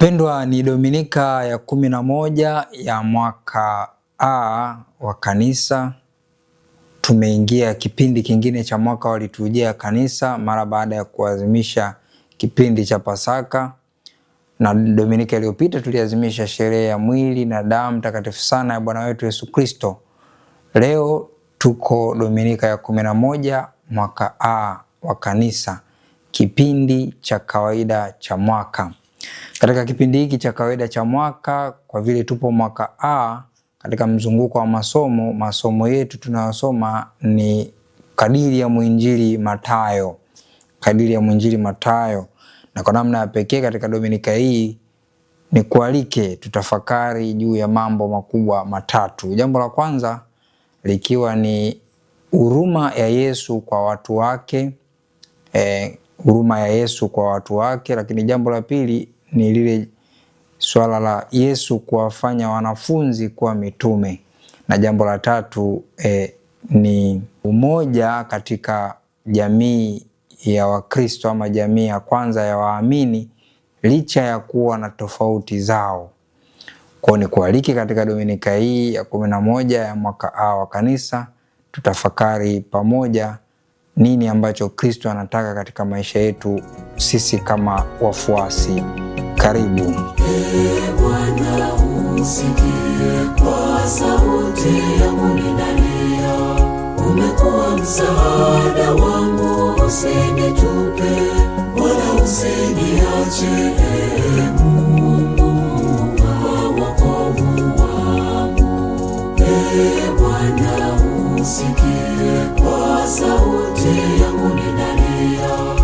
Wapendwa, ni Dominika ya 11 ya mwaka A wa kanisa. Tumeingia kipindi kingine cha mwaka wa liturujia ya kanisa mara baada ya kuadhimisha kipindi cha Pasaka. Na Dominika iliyopita tuliadhimisha sherehe ya mwili na damu takatifu sana ya Bwana wetu Yesu Kristo. Leo tuko Dominika ya 11 mwaka A wa kanisa, kipindi cha kawaida cha mwaka. Katika kipindi hiki cha kawaida cha mwaka, kwa vile tupo mwaka A, katika mzunguko wa masomo yetu tunayosoma ni kadiri ya mwinjili Mathayo. Kadiri ya mwinjili Mathayo. Na kwa namna ya pekee katika Dominika hii ni kualike tutafakari juu ya mambo makubwa matatu. Jambo la kwanza likiwa ni huruma ya Yesu kwa watu wake, huruma ya Yesu kwa watu wake. Lakini jambo la pili ni lile swala la Yesu kuwafanya wanafunzi kuwa mitume. Na jambo la tatu ni umoja katika jamii ya Wakristo ama jamii ya kwanza ya waamini licha ya kuwa na tofauti zao. Kwa ni kualiki katika Dominika hii ya 11 ya mwaka A wa kanisa, tutafakari pamoja nini ambacho Kristo anataka katika maisha yetu sisi kama wafuasi. Karibu. Bwana, usikie kwa sauti yangu ninalia. Umekuwa msaada wangu, usinitupe wala usiniache, Mungu wa wokovu wangu. Bwana, usikie kwa sauti yangu ninalia.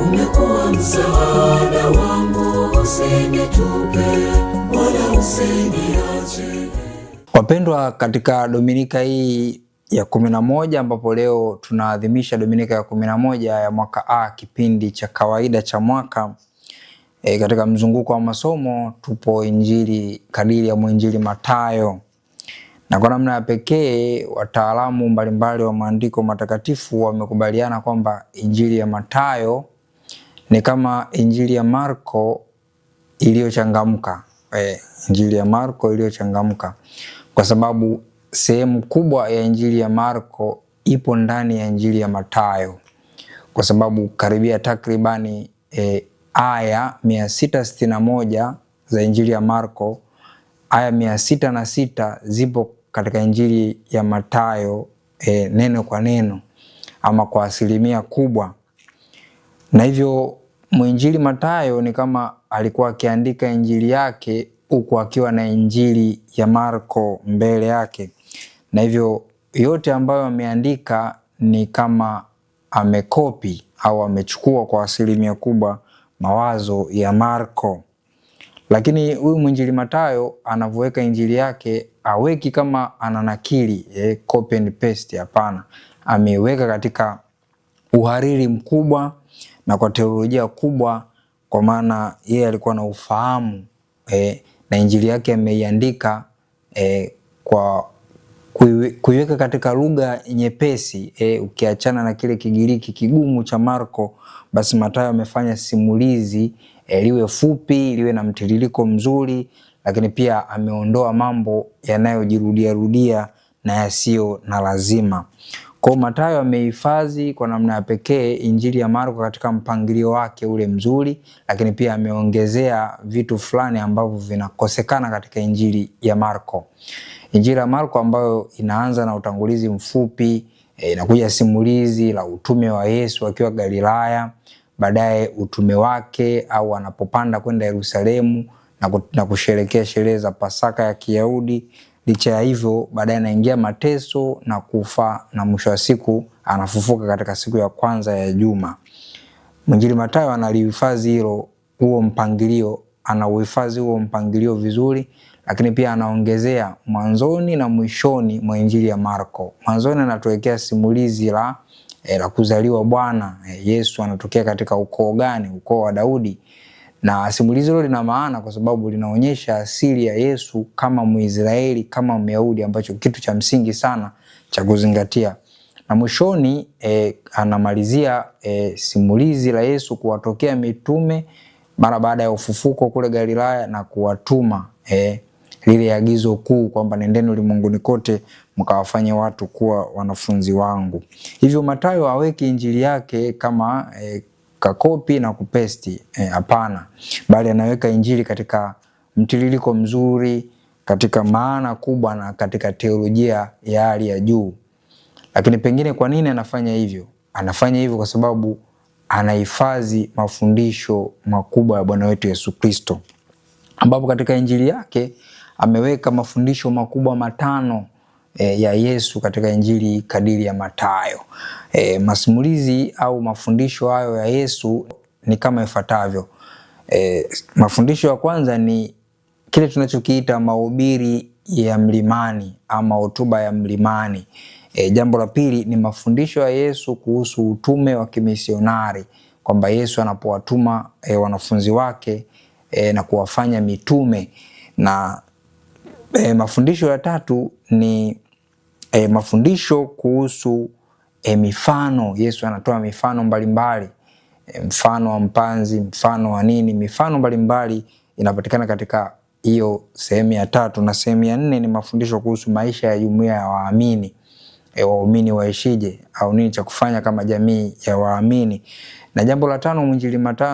Umekuwa msaada wangu, usinitupe wala usiniache. Wapendwa, katika Dominika hii ya 11 ambapo leo tunaadhimisha Dominika ya 11 ya mwaka A, kipindi cha kawaida cha mwaka, katika mzunguko wa masomo tupo injili kadiri ya mwinjili Mathayo. Na kwa namna ya pekee wataalamu mbalimbali wa maandiko matakatifu wamekubaliana kwamba injili ya Mathayo ni kama injili ya Marko iliyochangamka. Injili ya Marko iliyochangamka, kwa sababu sehemu kubwa ya injili ya Marko ipo ndani ya injili ya Mathayo, kwa sababu karibia takribani aya 661 za injili ya Marko, aya 606 zipo katika injili ya Mathayo, neno kwa neno ama kwa asilimia kubwa. Na hivyo mwinjili Mathayo ni kama alikuwa akiandika injili yake huku akiwa na injili ya Marko mbele yake. Na hivyo yote ambayo ameandika ni kama amekopi au amechukua kwa asilimia kubwa mawazo ya Marko. Lakini huyu mwinjili Mathayo anavyoweka injili yake, haweki kama ananakili copy and paste, hapana. Ameweka katika uhariri mkubwa na kwa teolojia kubwa, kwa maana yeye alikuwa na ufahamu na injili yake ameiandika kwa kuiweka katika lugha nyepesi. Ukiachana na kile Kigiriki kigumu cha Marko, basi Mathayo amefanya simulizi liwe fupi, liwe na mtiririko mzuri, lakini pia ameondoa mambo yanayojirudia rudia na yasiyo na lazima. Kwa Mathayo amehifadhi kwa namna ya pekee injili ya Marko katika mpangilio wake ule mzuri, lakini pia ameongezea vitu fulani ambavyo vinakosekana katika injili ya Marko. Injili ya Marko ambayo inaanza na utangulizi mfupi, inakuja simulizi la utume wa Yesu akiwa Galilaya, baadaye utume wake au anapopanda kwenda Yerusalemu na kusherehekea sherehe za Pasaka ya Kiyahudi. Licha ya hivyo, baadaye anaingia mateso na kufa, na mwisho wa siku anafufuka katika siku ya kwanza ya juma. Mwinjili Mathayo analihifadhi huo mpangilio vizuri, lakini pia anaongezea mwanzoni na mwishoni mwa injili ya Marko. Mwanzoni anatuwekea simulizi la kuzaliwa Bwana. Yesu anatokea katika ukoo gani? Ukoo wa Daudi. Na simulizi hilo lina maana kwa sababu linaonyesha asili ya Yesu kama Mwisraeli, kama Myahudi, ambacho kitu cha msingi sana cha kuzingatia. Na mwishoni anamalizia simulizi la Yesu kuwatokea mitume mara baada ya ufufuko kule Galilaya na kuwatuma lile agizo kuu kwamba nendeni ulimwenguni kote mkawafanye watu kuwa wanafunzi wangu. Hivyo Mathayo haweki injili yake kama kakopi na kupesti, hapana, bali anaweka injili katika mtiririko mzuri, katika maana kubwa na katika teolojia ya hali ya juu. Lakini pengine kwa nini anafanya hivyo? Anafanya hivyo kwa sababu anahifadhi mafundisho makubwa ya Bwana wetu Yesu Kristo, ambapo katika injili yake ameweka mafundisho makubwa matano ya Yesu katika injili kadiri ya Mathayo. Masimulizi au mafundisho hayo ya Yesu ni kama ifuatavyo. Mafundisho ya kwanza ni kile tunachokiita mahubiri ya mlimani ama hotuba ya mlimani. Jambo la pili ni mafundisho ya Yesu kuhusu utume wa kimisionari, kwamba Yesu anapowatuma wanafunzi wake na kuwafanya mitume. Na mafundisho ya tatu ni mafundisho kuhusu mifano. Yesu anatoa mifano mbalimbali, mfano wa mpanzi, mfano wa nini, mifano mbalimbali inapatikana katika hiyo sehemu ya tatu. Na sehemu ya nne ni mafundisho kuhusu maisha ya jumuiya ya waamini, waumini waishije au nini cha kufanya kama jamii ya waamini. Na jambo la tano, mwinjili Mathayo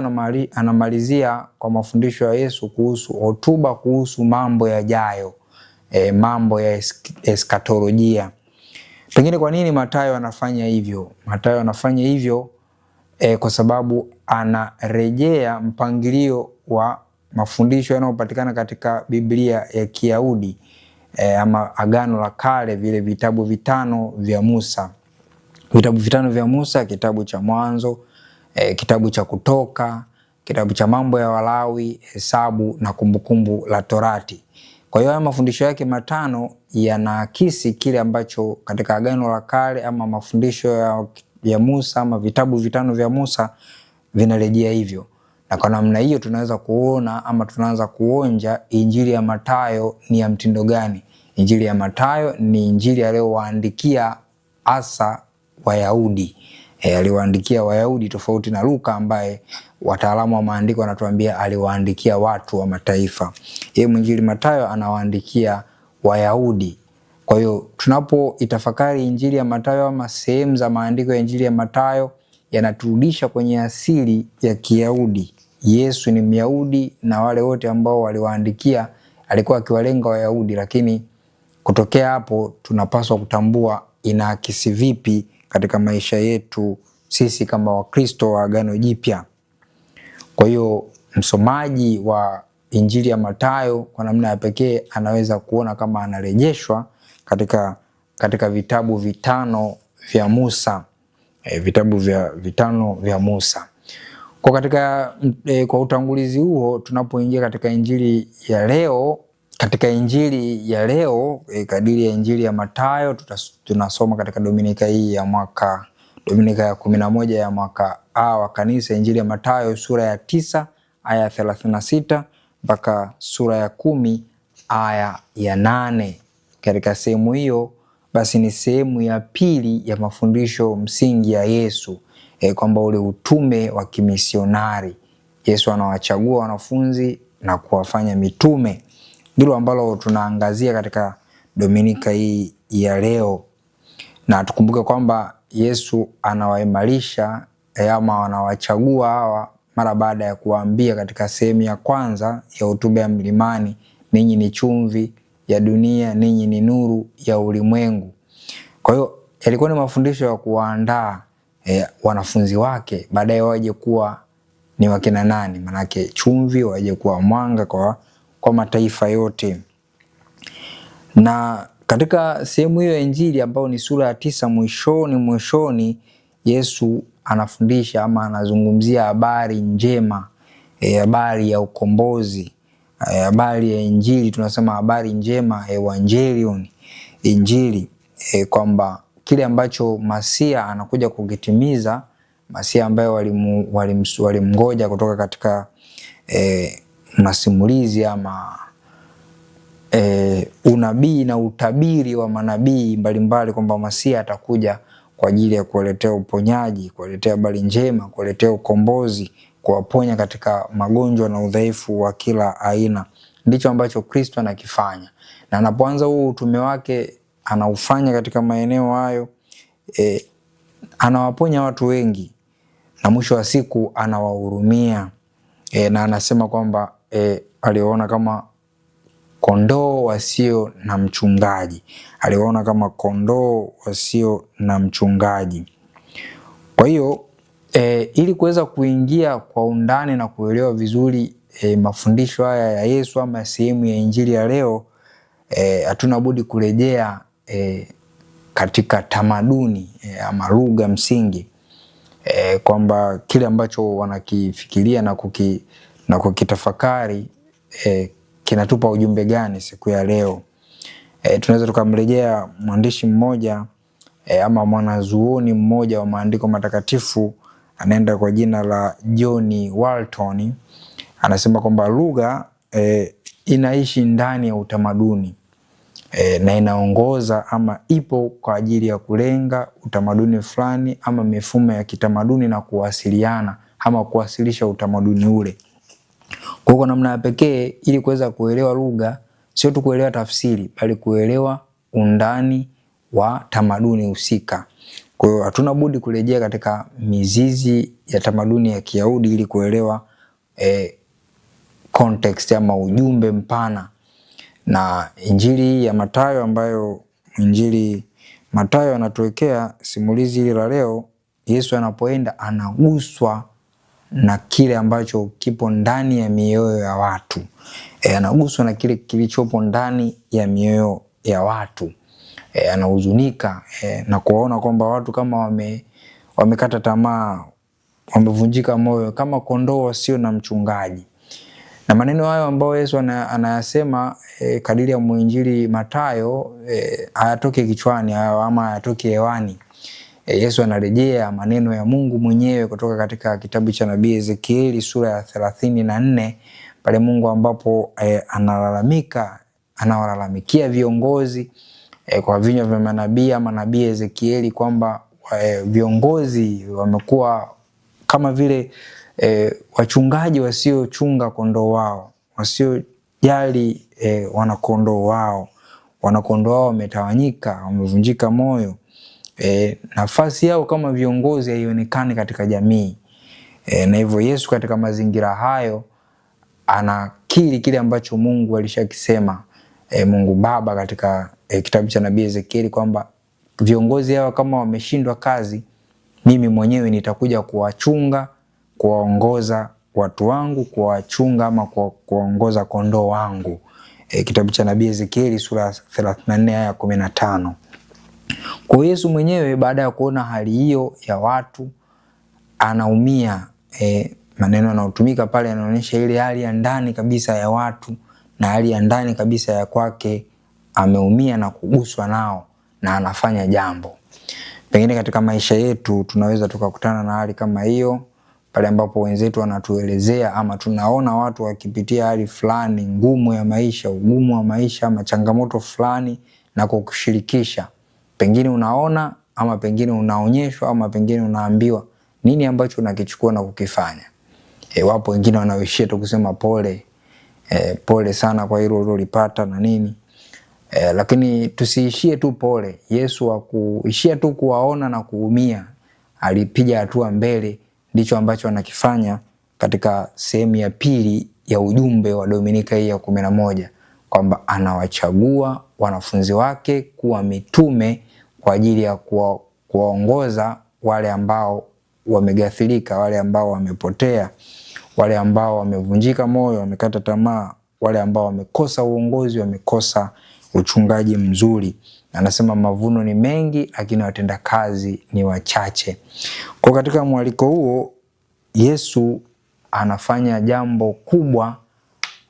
anamalizia kwa mafundisho ya Yesu kuhusu hotuba kuhusu mambo yajayo, mambo ya eskatolojia. Pengine kwa nini Mathayo anafanya hivyo? Mathayo anafanya hivyo kwa sababu anarejea mpangilio wa mafundisho yanayopatikana katika Biblia ya Kiyahudi, ama Agano la Kale, vile vitabu vitano vya Musa. Vitabu vitano vya Musa, kitabu cha Mwanzo, kitabu cha Kutoka, kitabu cha Mambo ya Walawi, Hesabu na Kumbukumbu la Torati. Kwa hiyo haya mafundisho yake matano yanaakisi kile ambacho katika Agano la Kale ama mafundisho ya Musa ama vitabu vitano vya Musa vinarejea hivyo. Na kwa namna hiyo tunaweza kuona ama tunaanza kuonja injili ya Mathayo ni ya mtindo gani. Injili ya Mathayo ni injili aliyowaandikia hasa Wayahudi. Aliwaandikia Wayahudi, tofauti na Luka ambaye wataalamu wa maandiko wanatuambia aliwaandikia watu wa mataifa. Yeye mwinjili Mathayo anawaandikia Wayahudi. Kwa hiyo tunapo itafakari injili ya Mathayo ama sehemu za maandiko ya injili ya Mathayo, yanaturudisha kwenye asili ya Kiyahudi. Yesu ni Myahudi na wale wote ambao waliwaandikia alikuwa akiwalenga Wayahudi, lakini kutokea hapo tunapaswa kutambua inaakisi vipi katika maisha yetu sisi kama Wakristo wa Agano Jipya. Kwa hiyo msomaji wa injili ya Mathayo kwa namna ya pekee anaweza kuona kama anarejeshwa katika vitabu vitano vya Musa, vitabu vitano vya Musa. Kwa utangulizi huo, tunapoingia katika injili ya leo, kadiri ya injili ya Mathayo, tunasoma katika Dominika hii ya Dominika ya 11 ya mwaka A wa kanisa, injili ya Mathayo sura ya 9 aya 36 mpaka sura ya 10 aya ya 8. Katika sehemu hiyo basi ni sehemu ya pili ya mafundisho msingi ya Yesu, kwamba ule utume wa kimisionari. Yesu anawachagua wanafunzi na kuwafanya mitume. Ndilo ambalo tunaangazia katika Dominika hii ya leo. Na tukumbuke kwamba Yesu anawaimarisha ama anawachagua hawa mara baada ya kuwaambia katika sehemu ya kwanza ya hotuba ya mlimani, ninyi ni chumvi ya dunia, ninyi ni nuru ya ulimwengu. Kwa hiyo yalikuwa ni mafundisho ya kuwaandaa wanafunzi wake baadaye waje kuwa ni wakina nani, manake chumvi, waje kuwa mwanga kwa mataifa yote. Na katika sehemu hiyo ya injili ambayo ni sura ya 9 mwishoni Yesu anafundisha ama anazungumzia habari njema, habari ya ukombozi, habari ya injili. Tunasema habari njema, evangelion, injili, kwamba kile ambacho Masia anakuja kukitimiza, Masia ambaye walimngoja kutoka katika masimulizi ama unabii na utabiri wa manabii mbalimbali, kwamba Masia atakuja kwa ajili ya kuletea uponyaji, kuletea habari njema, kuletea ukombozi kuwaponya katika magonjwa na udhaifu wa kila aina. Ndicho ambacho Kristo anakifanya, na anapoanza huu utume wake anaufanya katika maeneo hayo. Anawaponya watu wengi na mwisho wa siku anawahurumia, na anasema kwamba aliwaona kama kondoo wasio na mchungaji. Aliwaona kama kondoo wasio na mchungaji. Kwa hiyo ili kuweza kuingia kwa undani na kuelewa vizuri mafundisho haya ya Yesu ama sehemu ya injili ya leo, hatuna budi kurejea katika tamaduni ama lugha msingi, kwamba kile ambacho wanakifikiria na kukitafakari kinatupa ujumbe gani siku ya leo. Tunaweza tukamrejea mwandishi mmoja ama mwanazuoni mmoja wa maandiko matakatifu, anaenda kwa jina la John Walton. Anasema kwamba lugha inaishi ndani ya utamaduni na inaongoza ama ipo kwa ajili ya kulenga utamaduni fulani ama mifumo ya kitamaduni na kuwasiliana ama kuwasilisha utamaduni ule. Kwa namna ya pekee, ili kuweza kuelewa lugha, sio tu kuelewa tafsiri, bali kuelewa undani wa tamaduni husika. Kwa hiyo hatuna budi kurejea katika mizizi ya tamaduni ya Kiyahudi ili kuelewa context ama ujumbe mpana. Na injili ya Mathayo, ambayo injili Mathayo anatuwekea simulizi hili la leo, Yesu anapoenda anaguswa na kile ambacho kipo ndani ya mioyo ya watu. Anaguswa na kile kilichopo ndani ya mioyo ya watu. Anahuzunika na kuona kwamba watu kama wamekata tamaa, wamevunjika moyo kama kondoo wasio na mchungaji. Na maneno hayo ambayo Yesu anayasema kadiri ya mwinjili Mathayo hayatoki kichwani ama hayatoki hewani. Yesu anarejea maneno ya Mungu mwenyewe kutoka katika kitabu cha nabii Ezekieli sura ya 34, pale Mungu ambapo anawalalamikia viongozi kwa vinywa vya manabii ama nabii Ezekieli kwamba viongozi wamekuwa kama vile wachungaji wasiochunga kondoo wao, wasiojali wanakondoo wao. Wanakondoo wao wametawanyika, wamevunjika moyo. Nafasi yao kama viongozi haionekani katika jamii. Na hivyo Yesu katika mazingira hayo anakiri kile ambacho Mungu alishakisema, Mungu Baba katika kitabu cha nabii Ezekieli kwamba viongozi hao kama wameshindwa kazi, mimi mwenyewe nitakuja kuwachunga, kuwaongoza watu wangu, kuwachunga ama kuwaongoza kondoo wangu. Kitabu cha nabii Ezekieli sura 34 aya 15. Kwa Yesu mwenyewe baada ya kuona hali hiyo ya watu anaumia. Maneno yanayotumika pale yanaonyesha ile hali ya ndani kabisa ya watu na hali ya ndani kabisa ya kwake. Ameumia na kuguswa nao na anafanya jambo. Pengine katika maisha yetu tunaweza tukakutana na hali kama hiyo, pale ambapo wenzetu wanatuelezea ama tunaona watu wakipitia hali fulani ngumu ya maisha, ugumu wa maisha ama changamoto fulani, na kukushirikisha. Pengine unaona ama pengine unaonyeshwa ama pengine unaambiwa nini ambacho unakichukua na kukifanya. Wapo wengine wanaoishia tu kusema pole, pole sana kwa hilo ulilopata na nini. Lakini tusiishie tu pole. Yesu hakuishia tu kuwaona na kuumia, alipiga hatua mbele. Ndicho ambacho anakifanya katika sehemu ya pili ya ujumbe wa Dominika hii ya 11, kwamba anawachagua wanafunzi wake kuwa mitume kwa ajili ya kuwaongoza wale ambao wamegathirika, wale ambao wamepotea, wale ambao wamevunjika moyo, wamekata tamaa, wale ambao wamekosa uongozi, wamekosa uchungaji mzuri. Anasema mavuno ni mengi lakini watenda kazi ni wachache. Kwa katika mwaliko huo Yesu anafanya jambo kubwa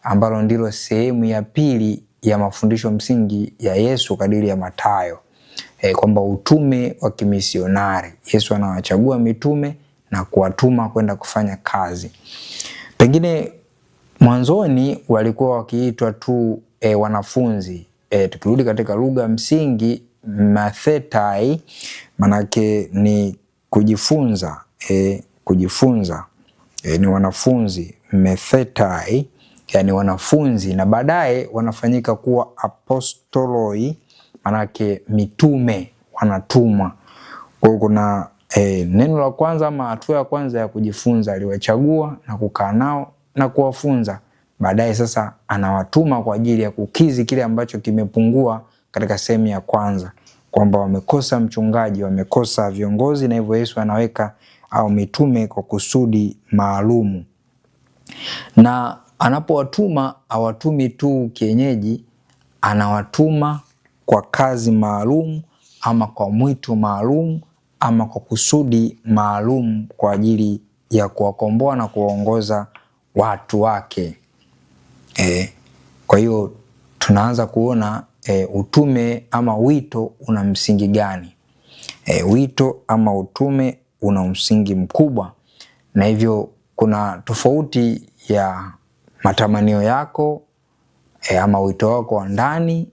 ambalo ndilo sehemu ya pili ya mafundisho msingi ya Yesu kadiri ya Mathayo, kwamba utume wa kimisionari. Yesu anawachagua mitume na kuwatuma kwenda kufanya kazi. Pengine mwanzoni walikuwa wakiitwa tu wanafunzi. Tukirudi katika lugha msingi, mathetai manake ni kujifunza, kujifunza. ni wanafunzi, methetai, yani wanafunzi, na baadaye wanafanyika kuwa apostoloi, manake mitume, wanatumwa. Kwa hiyo kuna neno la kwanza ama hatua ya kwanza ya kujifunza, aliwachagua na kukaa nao na kuwafunza. Baadaye sasa anawatuma kwa ajili ya kukizi kile ambacho kimepungua katika sehemu ya kwanza, kwamba wamekosa mchungaji, wamekosa viongozi, na hivyo Yesu anaweka au mitume kwa kusudi maalumu. Na anapowatuma hawatumi tu kienyeji, anawatuma kwa kazi maalum ama kwa mwito maalum ama kwa kusudi maalum kwa ajili ya kuwakomboa na kuwaongoza watu wake. Kwa hiyo tunaanza kuona utume ama wito una msingi gani. Wito ama utume una msingi mkubwa, na hivyo kuna tofauti ya matamanio yako ama wito wako wa ndani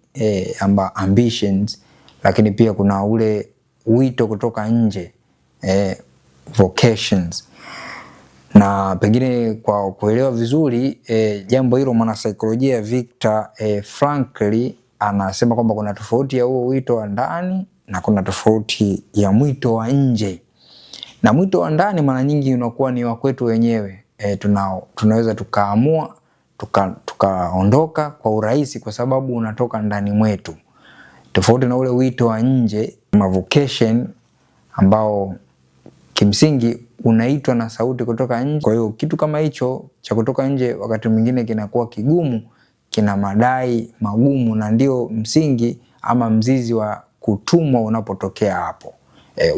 ama ambitions, lakini pia kuna ule wito kutoka nje, vocations. Na pengine kwa kuelewa vizuri jambo hilo, mwanasaikolojia Viktor Frankl anasema kwamba kuna tofauti ya huo wito wa ndani na kuna tofauti ya mwito wa nje. Na mwito wa ndani mara nyingi unakuwa ni wa kwetu wenyewe, tunaweza tukaamua tukaondoka kwa urahisi kwa sababu unatoka ndani mwetu, tofauti na ule wito wa nje, vocation, ambao kimsingi unaitwa na sauti kutoka nje. Kwa hiyo kitu kama hicho cha kutoka nje wakati mwingine kinakuwa kigumu, kina madai magumu, na ndio msingi ama mzizi wa kutumwa unapotokea hapo.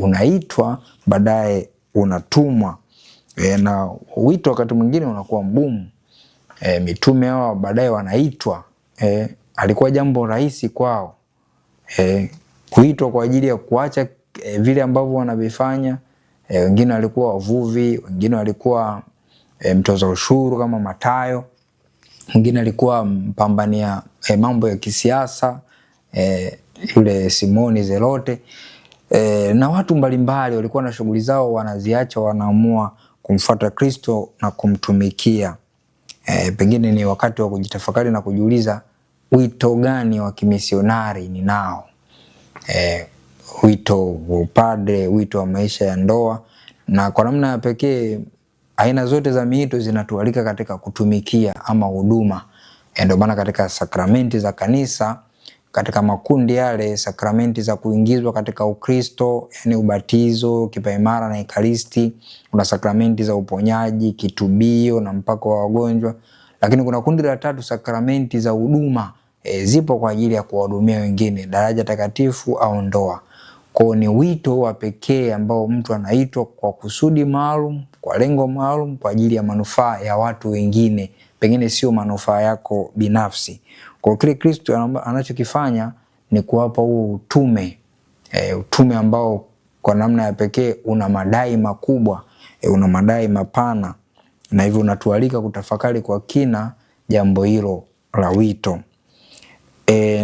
Unaitwa baadaye unatumwa, na wito wakati mwingine unakuwa mgumu. Mitume hao baadaye wanaitwa, alikuwa jambo rahisi kwao kuitwa kwa ajili ya kuacha vile ambavyo wanavifanya. Wengine walikuwa wavuvi, wengine walikuwa mtoza ushuru kama Mathayo, mwingine alikuwa mpambania mambo ya kisiasa, yule Simoni Zelote, na watu mbalimbali walikuwa na shughuli zao wanaziacha, wanaamua kumfuata Kristo na kumtumikia. Pengine ni wakati wa kujitafakari na kujiuliza wito gani wa kimisionari ninao. Wito wa upadre, wito wa maisha ya ndoa, na kwa namna ya pekee aina zote za miito zinatualika katika kutumikia ama huduma. Ndio maana katika sakramenti za kanisa, katika makundi yale, sakramenti za kuingizwa katika Ukristo, yani ubatizo, kipaimara na ekaristi, kuna sakramenti za uponyaji, kitubio na mpako wa wagonjwa. Lakini kuna kundi la tatu, sakramenti za huduma, zipo kwa ajili ya kuwahudumia wengine, daraja takatifu au ndoa. Kwa ni wito wa pekee ambao mtu anaitwa kwa kusudi maalum, kwa lengo maalum, kwa ajili ya manufaa ya watu wengine, pengine sio manufaa yako binafsi. Kwa kile Kristo anachokifanya ni kuwapa huo utume, utume ambao kwa namna ya pekee una madai makubwa, una madai mapana, na hivyo unatualika kutafakari kwa kina jambo hilo la wito.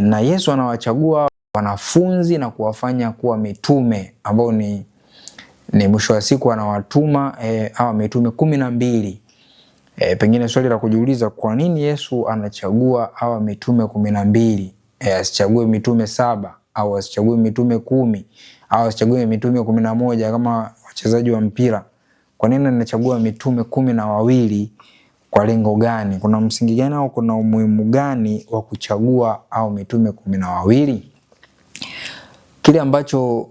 Na Yesu anawachagua wanafunzi na kuwafanya kuwa mitume, ambao ni mwisho wa siku anawatuma hawa mitume 12. Pengine swali la kujiuliza, kwa nini Yesu anachagua hawa mitume 12? Asichague mitume 7 au asichague mitume 10 au asichague mitume 11 kama wachezaji wa mpira? Kwa nini anachagua mitume 12? Kwa lengo gani? Kuna msingi gani au kuna umuhimu gani wa kuchagua au mitume 12? Kile ambacho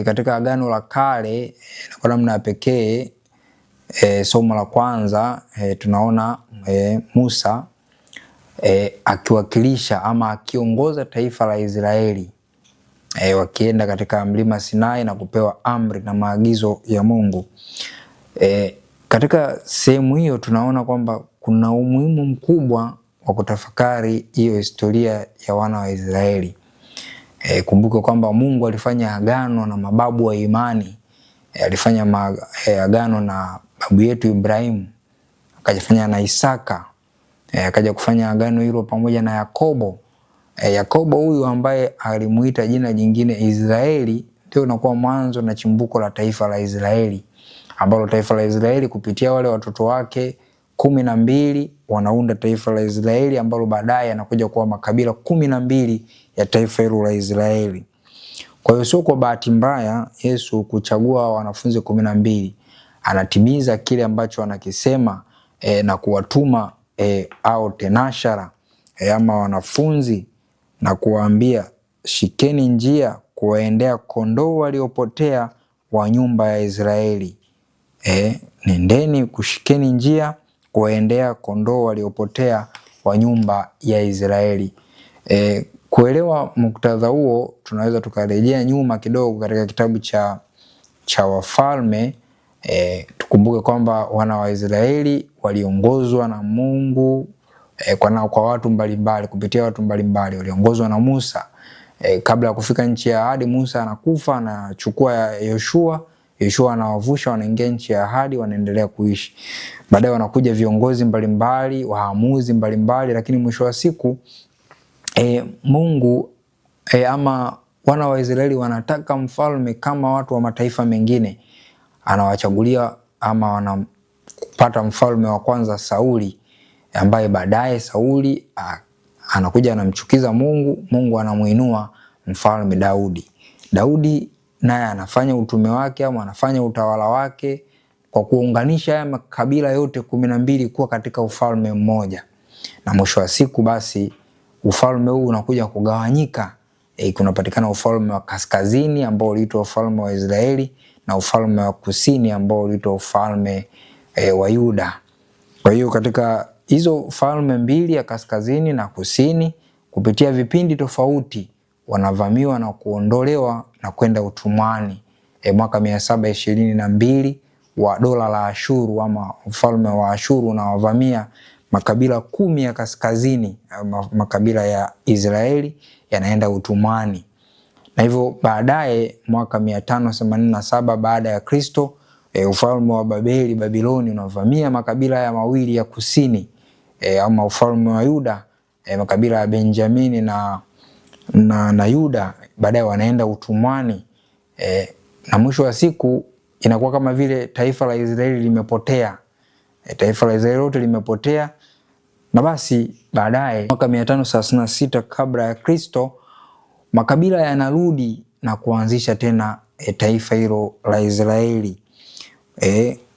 katika Agano la Kale kwa namna ya pekee, somo la kwanza tunaona Musa akiwakilisha ama akiongoza taifa la Israeli wakienda katika mlima Sinai na kupewa amri na maagizo ya Mungu. Katika sehemu hiyo tunaona kwamba kuna umuhimu mkubwa wa kutafakari hiyo historia ya wana wa Israeli. Kumbuke kwamba Mungu alifanya agano na mababu wa imani. Alifanya agano na babu yetu Ibrahimu, akajifanya na Isaka, akaja kufanya agano hilo pamoja na Yakobo. Yakobo huyu ambaye alimuita jina jingine Israeli, ndio unakuwa mwanzo na chimbuko la taifa la Israeli. ambalo taifa la Israeli kupitia wale watoto wake 12 wanaunda taifa la Israeli, ambalo baadaye yanakuja kuwa makabila 12 ya taifa hilo la Israeli. Kwa hiyo sio kwa bahati mbaya Yesu kuchagua wanafunzi 12. Anatimiza kile ambacho anakisema na kuwatuma au tenashara ama wanafunzi na kuwaambia, shikeni njia kuwaendea kondoo waliopotea wa nyumba ya Israeli. Nendeni kushikeni njia kuwaendea kondoo waliopotea wa nyumba ya Israeli. Kuelewa muktadha huo, tunaweza tukarejea nyuma kidogo katika kitabu cha Wafalme. Tukumbuke kwamba wana wa Israeli waliongozwa na Mungu kwa watu mbalimbali, kupitia watu mbalimbali. Waliongozwa na Musa. Kabla ya kufika nchi ya ahadi, Musa anakufa, anachukua Yoshua. Yoshua anawavusha, wanaingia nchi ya ahadi, wanaendelea kuishi. Baadaye wanakuja viongozi mbalimbali, waamuzi mbalimbali, lakini mwisho wa siku Mungu ama wana wa Israeli wanataka mfalme kama watu wa mataifa mengine. Anawachagulia ama wanapata mfalme wa kwanza Sauli, ambaye baadaye Sauli anakuja anamchukiza Mungu. Mungu anamuinua mfalme Daudi. Daudi naye anafanya utume wake ama anafanya utawala wake kwa kuunganisha haya makabila yote 12 kuwa katika ufalme mmoja. Na mwisho wa siku basi ufalme huu unakuja kugawanyika. Kunapatikana ufalme wa kaskazini ambao uliitwa ufalme wa Israeli, na ufalme wa kusini ambao uliitwa ufalme wa Yuda. Kwa hiyo katika hizo falme mbili ya kaskazini na kusini, kupitia vipindi tofauti wanavamiwa na kuondolewa na kwenda utumwani. Mwaka 722 wa dola la Ashuru ama ufalme wa Ashuru unawavamia makabila 10 ya kaskazini, makabila ya Israeli yanaenda utumwani. Na hivyo baadaye mwaka 587 baada ya Kristo, ufalme wa Babiloni unavamia makabila ya mawili ya kusini, ama ufalme wa Yuda, makabila ya Benjamini na Yuda, baadaye wanaenda utumwani. Na mwisho wa siku inakuwa kama vile taifa la Israeli limepotea. Taifa la Israeli lote limepotea. Na basi baadaye mwaka 536 kabla ya Kristo, makabila yanarudi na kuanzisha tena taifa hilo la Israeli.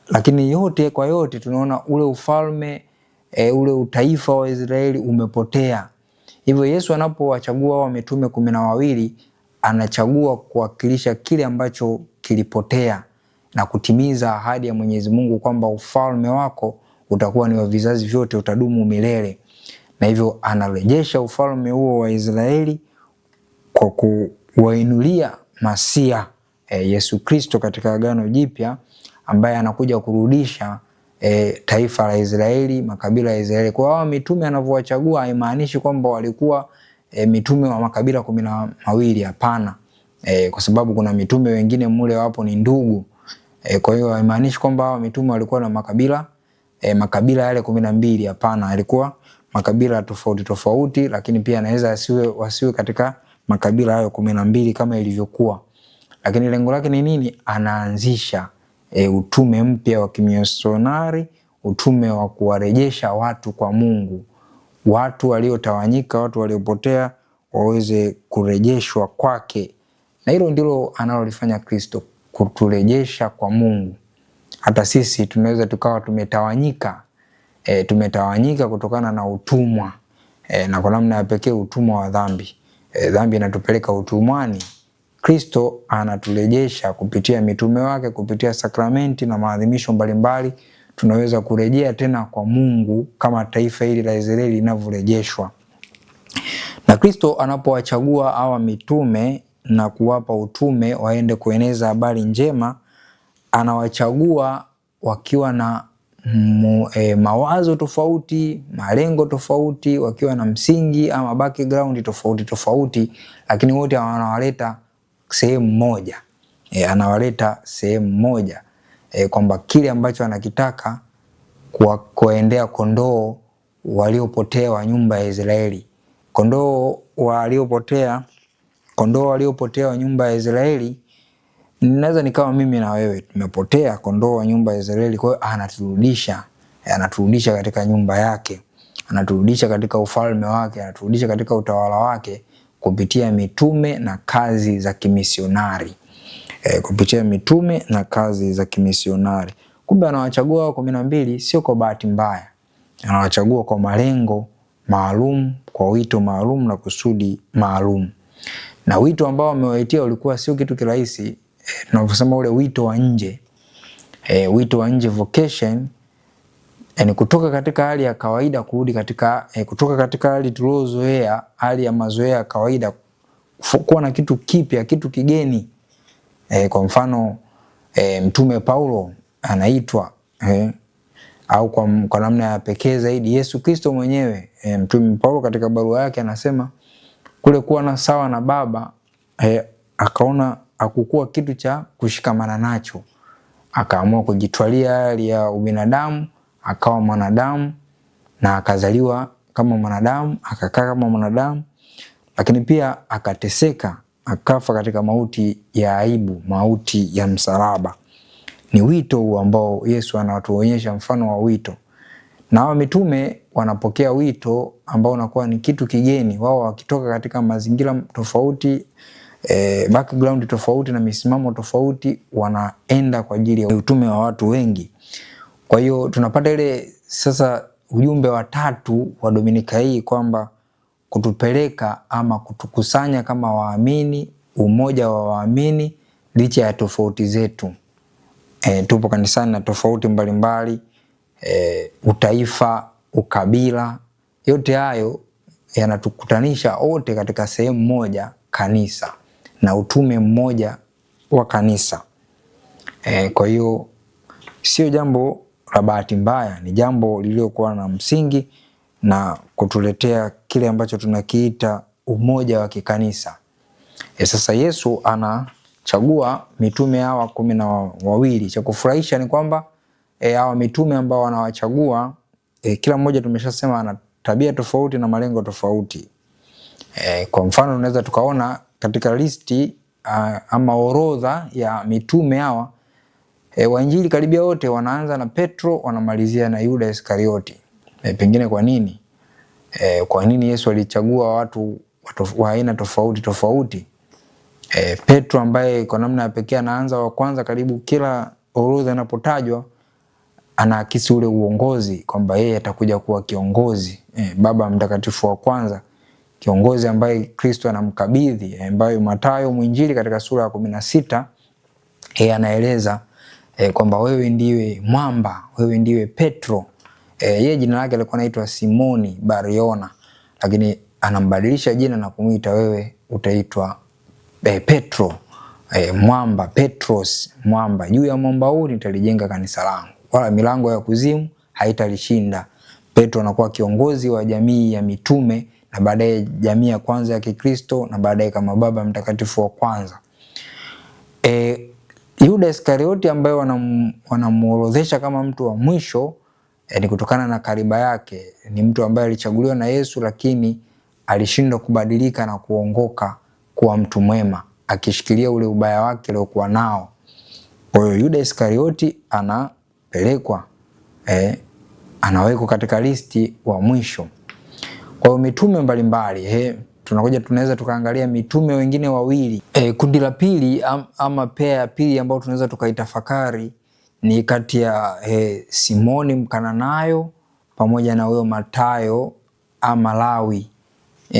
Lakini yote kwa yote tunaona ule ufalme ule utaifa wa Israeli umepotea. Hivyo Yesu anapowachagua wa mitume 12 anachagua kuwakilisha kile ambacho kilipotea na kutimiza ahadi ya Mwenyezi Mungu kwamba ufalme wako utakuwa ni wa vizazi vyote, utadumu milele. Na hivyo anarejesha ufalme huo wa Israeli kwa kuwainulia Masia Yesu Kristo katika Agano Jipya, ambaye anakuja kurudisha taifa la Israeli, makabila ya Israeli. Kwa hao mitume anavyowachagua haimaanishi kwamba walikuwa mitume wa makabila 12, hapana. Kwa sababu kuna mitume wengine mule wapo ni ndugu. Kwa hiyo haimaanishi kwamba hao mitume walikuwa na makabila yale 12, hapana. Alikuwa makabila tofauti tofauti, lakini pia anaweza wasiwe katika makabila hayo 12 kama ilivyokuwa. Lakini lengo lake ni nini? Anaanzisha utume mpya wa kimisionari, utume wa kuwarejesha watu kwa Mungu. Watu waliotawanyika, watu waliopotea waweze kurejeshwa kwake. Na hilo ndilo analolifanya Kristo, kuturejesha kwa Mungu. Hata sisi tunaweza tukawa tumetawanyika, tumetawanyika kutokana na utumwa, na kwa namna ya pekee utumwa wa dhambi. Dhambi inatupeleka utumwani. Kristo anaturejesha kupitia mitume wake, kupitia sakramenti na maadhimisho mbalimbali. Tunaweza kurejea tena kwa Mungu kama taifa hili la Israeli linavyorejeshwa. Na Kristo anapowachagua hawa mitume na kuwapa utume waende kueneza habari njema, anawachagua wakiwa na mawazo tofauti, malengo tofauti, wakiwa na msingi ama background tofauti tofauti, lakini wote anawaleta sehemu moja. Anawaleta sehemu moja, kwamba kile ambacho anakitaka kuwaendea kondoo waliopotea wa nyumba ya Israeli. Kondoo waliopotea wa nyumba ya Israeli ninaweza nikawa mimi na wewe tumepotea kondoo wa nyumba ya Israeli. Kwa hiyo anaturudisha katika nyumba yake, anaturudisha katika ufalme wake, anaturudisha katika utawala wake kupitia mitume na kazi za kimisionari. Kupitia mitume na kazi za kimisionari. Kumbe anawachagua 12 sio kwa bahati mbaya. Anawachagua kwa malengo maalum, kwa wito maalum na kusudi maalum. Na wito ambao amewaitia ulikuwa sio kitu kirahisi. Tunavyosema ule wito wa nje. Wito wa nje, vocation, ni kutoka katika hali ya kawaida kurudi katika kutoka katika hali tuliozoea, hali ya mazoea ya kawaida, kuwa na kitu kipya, kitu kigeni. Kwa mfano Mtume Paulo anaitwa au kwa namna ya pekee zaidi Yesu Kristo mwenyewe. Mtume Paulo katika barua yake anasema kule kuwa na sawa na Baba, akaona hakukuwa kitu cha kushikamana nacho, akaamua kujitwalia hali ya ubinadamu, akawa mwanadamu na akazaliwa kama mwanadamu, akakaa kama mwanadamu, lakini pia akateseka, akafa katika mauti ya aibu, mauti ya msalaba. Ni wito huu ambao Yesu anatuonyesha mfano wa wito. Na hao mitume wanapokea wito ambao unakuwa ni kitu kigeni, wao wakitoka katika mazingira tofauti, background tofauti na misimamo tofauti, wanaenda kwa ajili ya utume wa watu wengi. Kwa hiyo tunapata ile sasa ujumbe wa tatu wa Dominika hii kwamba kutupeleka ama kutukusanya kama waamini, umoja wa waamini licha ya tofauti zetu. Tupo kanisani na tofauti mbalimbali, utaifa, ukabila, yote hayo yanatukutanisha wote katika sehemu moja, kanisa, na utume mmoja wa kanisa. Kwa hiyo sio jambo la bahati mbaya, ni jambo lililokuwa na msingi na kutuletea kile ambacho tunakiita umoja wa kikanisa. Sasa Yesu anachagua mitume hawa 12. Cha kufurahisha ni kwamba hawa mitume ambao wanawachagua, kila mmoja tumeshasema ana tabia tofauti na malengo tofauti. Kwa mfano tunaweza tukaona katika listi ama orodha ya mitume hawa, wa Injili karibia wote wanaanza na Petro, wanamalizia na Yuda Iskarioti. Pengine kwa nini? Kwa nini Yesu alichagua watu wa aina tofauti tofauti? Petro ambaye kwa namna ya pekee anaanza wa kwanza, karibu kila orodha inapotajwa anaakisi ule uongozi kwamba yeye atakuja kuwa kiongozi, Baba Mtakatifu wa kwanza, kiongozi ambaye Kristo anamkabidhi, ambaye Mathayo mwinjili katika sura ya 16 anaeleza kwamba wewe ndiwe mwamba, wewe ndiwe Petro. Yeye jina lake alikuwa anaitwa Simoni Bariona, lakini anambadilisha jina na kumuita wewe utaitwa Petro, mwamba, Petros, mwamba. Juu ya mwamba huu nitalijenga kanisa langu, wala milango ya kuzimu haitalishinda. Petro anakuwa kiongozi wa jamii ya mitume na baadaye jamii ya kwanza ya Kikristo na baadaye kama Baba Mtakatifu wa kwanza. Yuda Iskarioti ambaye wanamuorodhesha kama mtu wa mwisho, ni kutokana na kariba yake. Ni mtu ambaye alichaguliwa na Yesu lakini alishindwa kubadilika na kuongoka kuwa mtu mwema, akishikilia ule ubaya wake aliokuwa nao. Kwa hiyo Yuda Iskarioti anapelekwa, anawekwa katika listi wa mwisho. Kwa hiyo mitume mbalimbali, tunaweza tukaangalia mitume wengine wawili. Kundi la pili ama pea ya pili ambao tunaweza tukaitafakari ni kati ya Simoni Mkananayo pamoja na huyo Mathayo ama Lawi,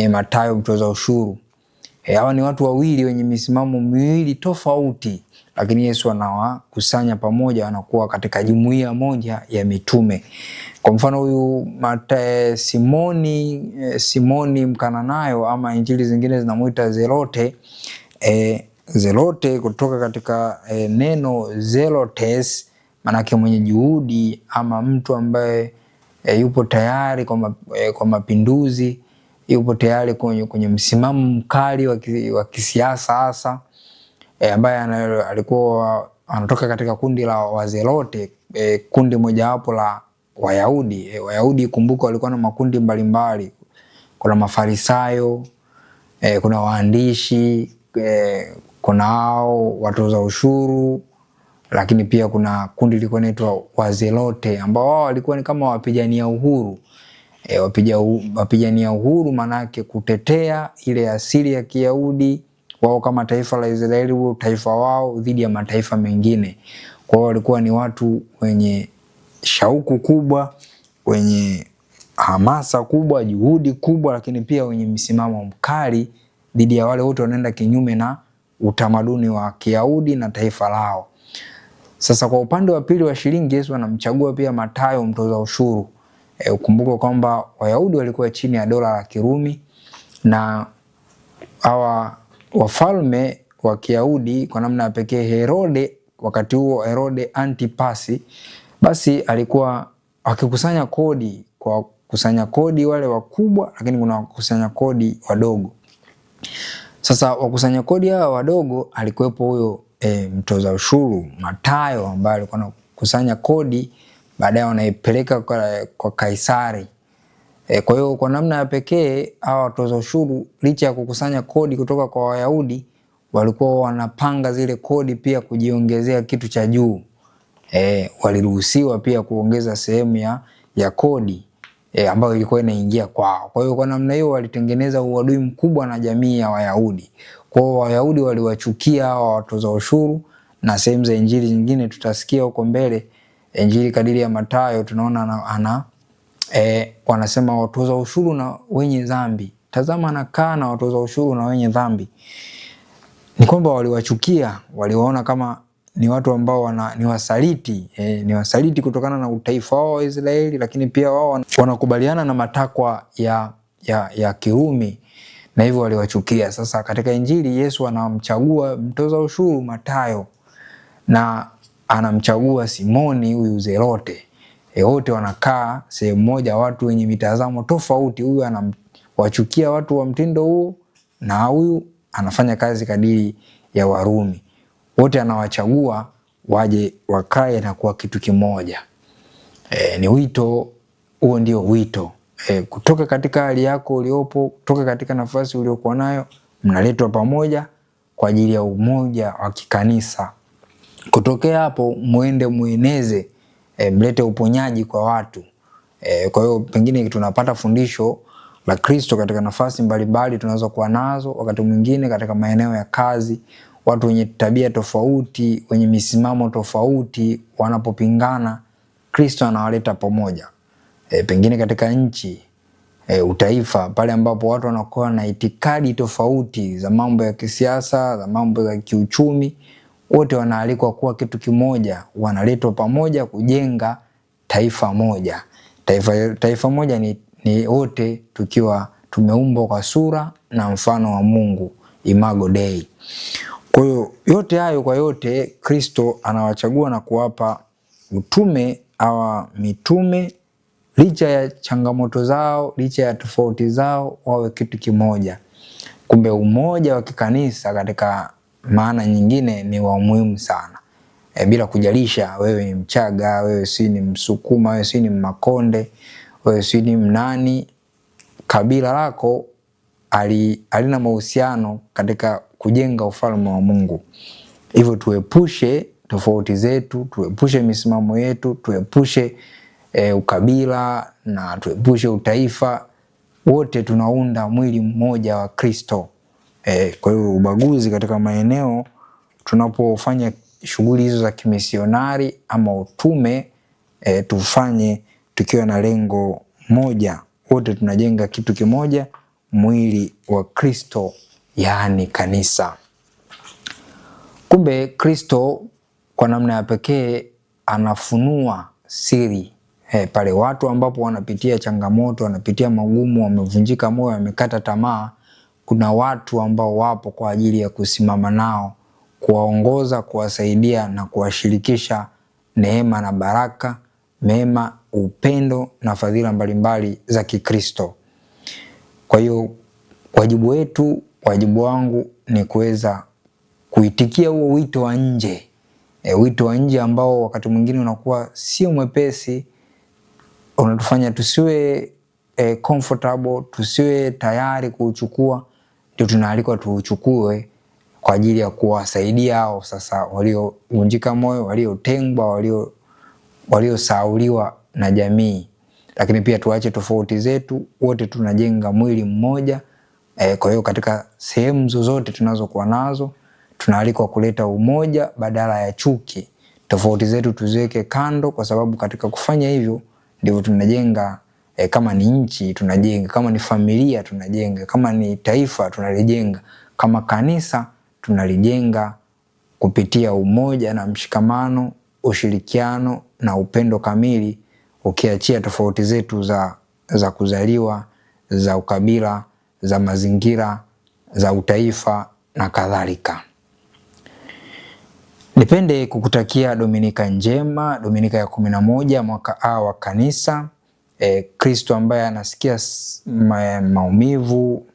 Mathayo mtoza ushuru. Hawa ni watu wawili wenye misimamo miwili tofauti, lakini Yesu anawakusanya pamoja, wanakuwa katika jumuiya moja ya mitume. Kwa mfano huyu Simoni Mkananayo ama Injili zingine zinamuita Zelote. Zelote kutoka katika neno zelotes, manake mwenye juhudi ama mtu ambaye yupo tayari kwa mapinduzi, yupo tayari kwenye msimamo mkali wa kisiasa hasa, ambaye alikuwa anatoka katika kundi la Wazelote, kundi mojawapo la Wayahudi. Wayahudi kumbuka walikuwa na makundi mbalimbali. Kuna Mafarisayo, kuna waandishi, kuna hao watoza ushuru, lakini pia kuna kundi lilikuwa linaitwa Wazelote ambao wao walikuwa ni kama wapigania uhuru. Wapigania uhuru manake kutetea ile asili ya Kiyahudi wao kama taifa la Israeli, taifa wao dhidi ya mataifa mengine. Kwa hiyo walikuwa ni watu wenye shauku kubwa, wenye hamasa kubwa, juhudi kubwa, lakini pia wenye msimamo mkali dhidi ya wale wote wanaenda kinyume na utamaduni wa Kiyahudi na taifa lao. Sasa kwa upande wa pili wa shilingi, Yesu anamchagua pia Mathayo mtoza ushuru. Ukumbuke kwamba Wayahudi walikuwa chini ya dola la Kirumi, na hawa wafalme wa Kiyahudi kwa namna ya pekee Herode, wakati huo Herode Antipasi, basi alikuwa akikusanya kodi, kwa kusanya kodi wale wakubwa, lakini kuna wakusanya kodi wadogo. Sasa wakusanya kodi hawa wadogo alikuwepo huyo mtoza ushuru Mathayo ambaye alikuwa anakusanya kodi, baadaye wanaipeleka kwa Kaisari. Kwa hiyo kwa namna ya pekee hawa watoza ushuru licha ya kukusanya kodi kutoka kwa Wayahudi, walikuwa wanapanga zile kodi pia kujiongezea kitu cha juu. Waliruhusiwa pia kuongeza sehemu ya kodi ambayo ilikuwa inaingia kwao. Kwa hiyo kwa namna hiyo walitengeneza uadui mkubwa na jamii ya Wayahudi. Kwa hiyo Wayahudi waliwachukia hawa watoza ushuru, na sehemu za injili nyingine tutasikia huko mbele, Injili kadiri ya Mathayo tunaona wanasema watoza ushuru na wenye dhambi. Tazama anakaa na watoza ushuru na wenye dhambi. Ni kwamba waliwachukia, waliwaona kama ni watu ambao ni wasaliti, ni wasaliti kutokana na utaifa wao wa Israeli, lakini pia wao wanakubaliana na matakwa ya Kirumi, na hivyo waliwachukia. Sasa katika Injili Yesu anamchagua mtoza ushuru Mathayo na anamchagua Simoni huyu Zelote. Wote wanakaa sehemu moja, watu wenye mitazamo tofauti. Huyu anawachukia watu wa mtindo huo, na huyu anafanya kazi kadiri ya Warumi. Wote anawachagua waje wakae na kuwa kitu kimoja. Ni wito huo, ndio wito. Kutoka katika hali yako uliopo, kutoka katika nafasi uliokuwa nayo, mnaletwa pamoja kwa ajili ya umoja wa kikanisa. Kutokea hapo muende mueneze, mlete uponyaji kwa watu. Kwa hiyo pengine tunapata fundisho la Kristo katika nafasi mbalimbali tunaweza kuwa nazo. Wakati mwingine katika maeneo ya kazi, watu wenye tabia tofauti, wenye misimamo tofauti wanapopingana, Kristo anawaleta pamoja. Pengine katika nchi, utaifa, pale ambapo watu wanakuwa na itikadi tofauti za mambo ya kisiasa, za mambo ya kiuchumi, wote wanaalikwa kuwa kitu kimoja, wanaletwa pamoja kujenga taifa moja. Taifa moja ni wote tukiwa tumeumbwa kwa sura na mfano wa Mungu, Imago Dei. Kwa hiyo yote hayo kwa yote Kristo anawachagua na kuwapa utume hawa mitume, licha ya changamoto zao, licha ya tofauti zao, wawe kitu kimoja. Kumbe umoja wa kikanisa katika maana nyingine ni wa muhimu sana. Bila kujalisha wewe ni Mchaga, wewe si ni Msukuma, wewe si ni Makonde, wewe si ni Mnani, kabila lako halina mahusiano katika kujenga ufalme wa Mungu. Hivyo tuepushe tofauti zetu, tuepushe misimamo yetu, tuepushe ukabila na tuepushe utaifa. Wote tunaunda mwili mmoja wa Kristo. Kwa hiyo ubaguzi katika maeneo tunapofanya shughuli hizo za kimisionari ama utume, tufanye tukiwa na lengo moja. Wote tunajenga kitu kimoja, mwili wa Kristo, yaani kanisa. Kumbe Kristo kwa namna ya pekee anafunua siri pale watu ambapo wanapitia changamoto, wanapitia magumu, wamevunjika moyo, wamekata tamaa. Kuna watu ambao wapo kwa ajili ya kusimama nao, kuwaongoza, kuwasaidia na kuwashirikisha neema na baraka, mema, upendo na fadhila mbalimbali za Kikristo. Kwa hiyo wajibu wetu, wajibu wangu ni kuweza kuitikia huo wito wa nje. Wito wa nje ambao wakati mwingine unakuwa sio mwepesi, unatufanya tusiwe comfortable, tusiwe tayari kuuchukua. Ndio tunaalikwa tuuchukue kwa ajili ya kuwasaidia hao sasa waliovunjika moyo, waliotengwa, waliosahauliwa na jamii. Lakini pia tuache tofauti zetu, wote tunajenga mwili mmoja. Kwa hiyo katika sehemu zozote tunazokuwa nazo tunaalikwa kuleta umoja badala ya chuki. Tofauti zetu tuziweke kando, kwa sababu katika kufanya hivyo ndivyo tunajenga. Kama ni nchi tunajenga, kama ni familia tunajenga, kama ni taifa tunalijenga, kama kanisa tunalijenga kupitia umoja na mshikamano, ushirikiano na upendo kamili, ukiachia tofauti zetu za kuzaliwa, za ukabila, za mazingira, za utaifa na kadhalika. Nipende kukutakia Dominika njema, Dominika ya 11 mwaka A wa kanisa. Kristo ambaye anasikia maumivu,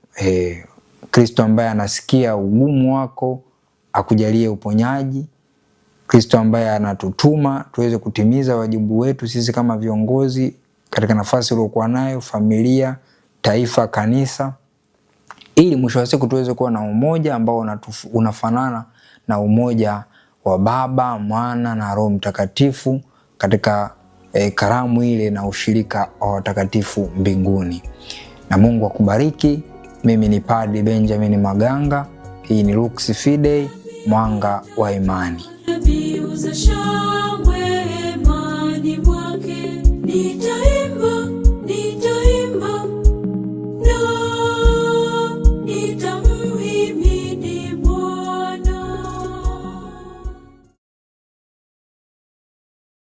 Kristo ambaye anasikia ugumu wako akujalie uponyaji. Kristo ambaye anatutuma tuweze kutimiza wajibu wetu sisi kama viongozi katika nafasi uliokuwa nayo, familia, taifa, kanisa, ili mwisho wa siku tuweze kuwa na umoja ambao unafanana na umoja wa Baba, Mwana na Roho Mtakatifu katika karamu ile na ushirika wa watakatifu mbinguni. Na Mungu akubariki. Mimi ni Padre Benjamin Maganga. Hii ni Lux Fidei, mwanga wa imani. Shangwe imani mwake